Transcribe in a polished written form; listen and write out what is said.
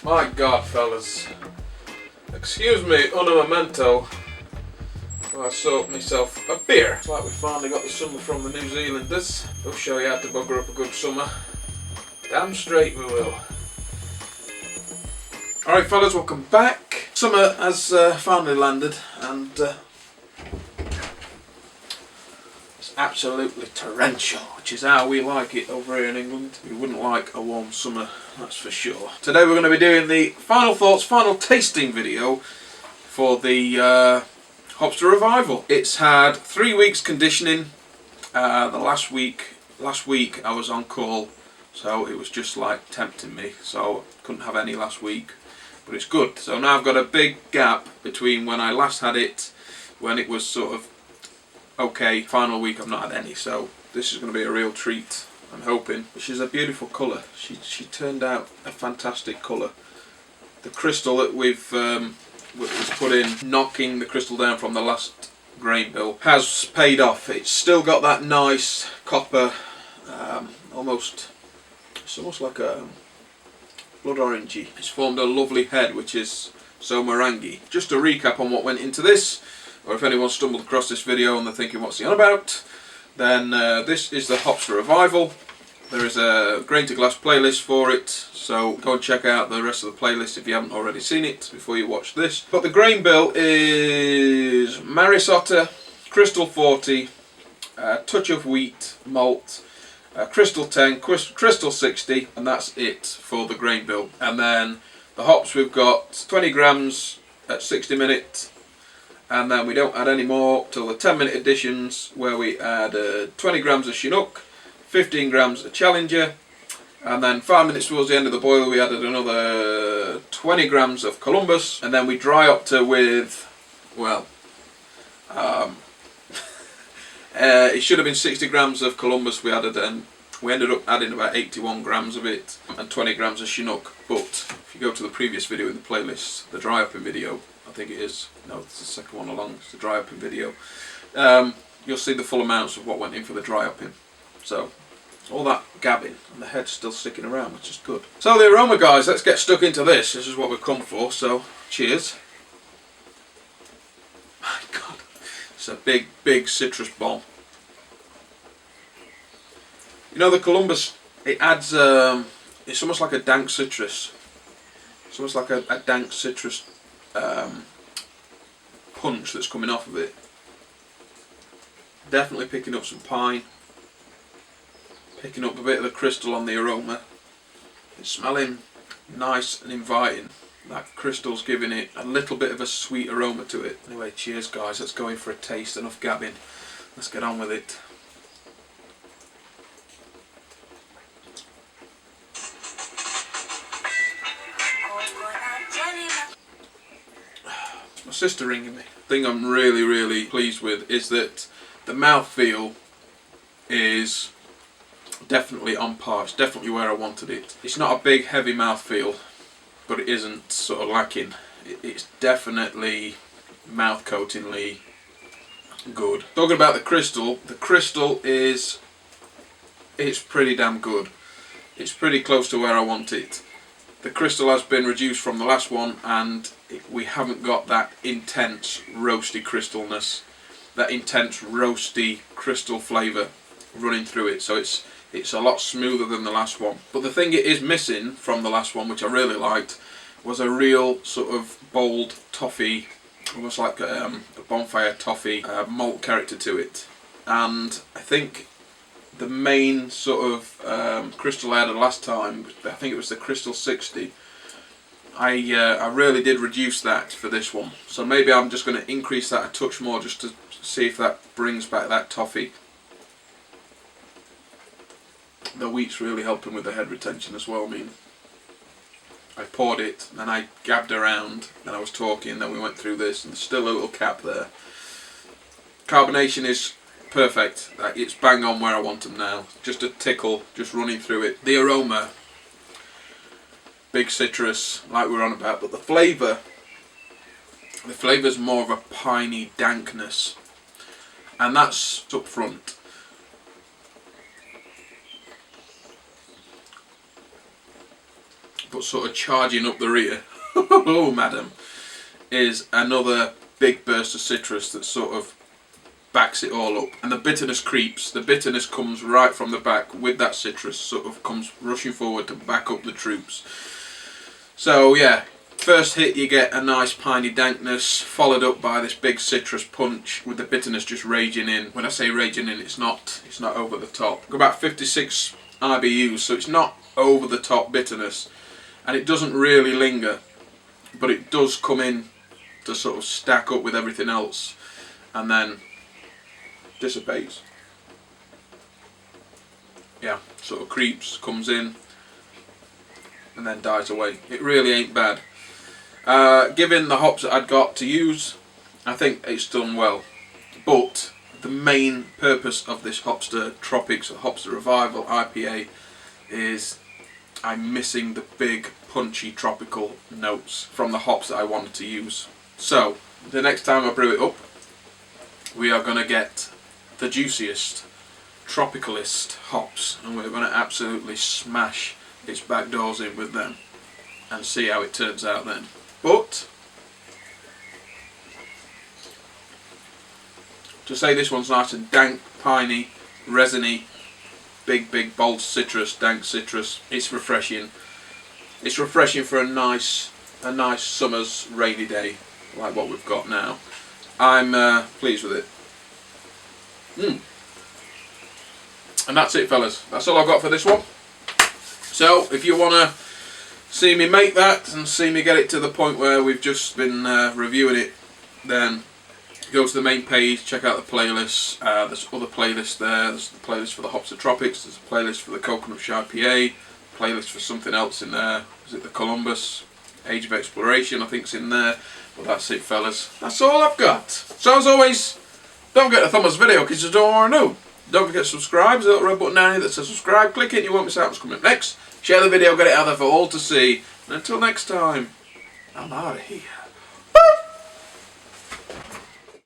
My God, fellas. Excuse me, un momento. Well, I soaked myself a beer. It's like we finally got the summer from the New Zealanders. They'll show you how to bugger up a good summer. Damn straight we will. Alright fellas, welcome back. Summer has finally landed and it's absolutely torrential, which is how we like it over here in England. We wouldn't like a warm summer, that's for sure. Today we're going to be doing the final thoughts, final tasting video for the Hopster Revival. It's had 3 weeks conditioning. The last week I was on call, so it was just like tempting me, so couldn't have any last week. But it's good. So now I've got a big gap between when I last had it, when it was sort of okay, final week I've not had any, so this is going to be a real treat, I'm hoping. She's a beautiful colour. She turned out a fantastic colour. The crystal that we've was put in, knocking the crystal down from the last grain bill, has paid off. It's still got that nice copper, it's almost like a blood orangey. It's formed a lovely head which is so meringue. Just to recap on what went into this, or if anyone stumbled across this video and they're thinking what's he on about, then this is the Hopster Revival. There is a grain to glass playlist for it, so go and check out the rest of the playlist if you haven't already seen it before you watch this. But the grain bill is Marisotta, Crystal 40, touch of wheat, malt, Crystal 10, Crystal 60, and that's it for the grain bill. And then the hops, we've got 20 grams at 60 minutes, and then we don't add any more till the 10-minute editions, where we add 20 grams of Chinook, 15 grams of Challenger, and then 5 minutes towards the end of the boil we added another 20 grams of Columbus, and then we dry up to with, well, it should have been 60 grams of Columbus we added, and we ended up adding about 81 grams of it and 20 grams of Chinook. But if you go to the previous video in the playlist, the dry upping video, I think it is, no, it's the second one along, it's the dry upping video, you'll see the full amounts of what went in for the dry upping. So all that gabbing and the head's still sticking around, which is good. So the aroma, guys, let's get stuck into this. This is what we've come for, so cheers. My God. It's a big citrus bomb. You know, the Columbus, it adds, it's almost like a dank citrus. It's almost like a dank citrus punch that's coming off of it. Definitely picking up some pine. Picking up a bit of the crystal on the aroma. It's smelling nice and inviting. That crystal's giving it a little bit of a sweet aroma to it. Anyway, cheers guys, let's go in for a taste. Enough gabbing, let's get on with it. My sister ringing me. The thing I'm really pleased with is that the mouthfeel is definitely on par. It's definitely where I wanted it. It's not a big heavy mouthfeel, but it isn't sort of lacking. It's definitely mouth coatingly good. Talking about the crystal is, it's pretty damn good. It's pretty close to where I want it. The crystal has been reduced from the last one, and we haven't got that intense roasty crystalness, that intense roasty crystal flavour running through it. So it's a lot smoother than the last one. But the thing it is missing from the last one, which I really liked, was a real sort of bold toffee, almost like a bonfire toffee malt character to it. And I think the main sort of crystal I added last time, I think it was the Crystal 60, I really did reduce that for this one. So maybe I'm just going to increase that a touch more just to see if that brings back that toffee. The wheat's really helping with the head retention as well. I mean, I poured it, and I gabbed around, and I was talking, then we went through this, and there's still a little cap there. Carbonation is perfect. It's bang on where I want them now. Just a tickle, just running through it. The aroma, big citrus, like we were on about, but the flavour's more of a piney dankness, and that's up front. but sort of charging up the rear, oh madam, is another big burst of citrus that sort of backs it all up. And the bitterness creeps. The bitterness comes right from the back with that citrus, sort of comes rushing forward to back up the troops. So yeah, first hit you get a nice piney dankness, followed up by this big citrus punch with the bitterness just raging in. When I say raging in, it's not over the top. Got about 56 IBUs, so it's not over the top bitterness, and it doesn't really linger, but it does come in to sort of stack up with everything else and then dissipates. Yeah, sort of creeps, comes in and then dies away. It really ain't bad. Given the hops that I'd got to use, I think it's done well. But the main purpose of this Hopster Tropics or Hopster Revival IPA is I'm missing the big punchy tropical notes from the hops that I wanted to use. So the next time I brew it up, we are going to get the juiciest, tropicalist hops, and we're going to absolutely smash its back doors in with them and see how it turns out then. But to say this one's nice and dank, piney, resiny, big bold citrus, dank citrus, it's refreshing. It's refreshing for a nice summer's rainy day like what we've got now. I'm pleased with it. And that's it, fellas. That's all I've got for this one. So if you want to see me make that and see me get it to the point where we've just been reviewing it, then go to the main page, check out the playlists. There's other playlists there. There's the playlist for the Hopster Tropics, there's a playlist for the Coconut IPA, playlist for something else in there. Is it the Columbus Age of Exploration? I think it's in there. But that's it, fellas. That's all I've got. So as always, don't forget to thumb this video because you don't want to know. Don't forget to subscribe. There's a little red button down here that says subscribe. Click it and you won't miss out what's coming up next. Share the video, get it out there for all to see. And until next time, I'm out of here.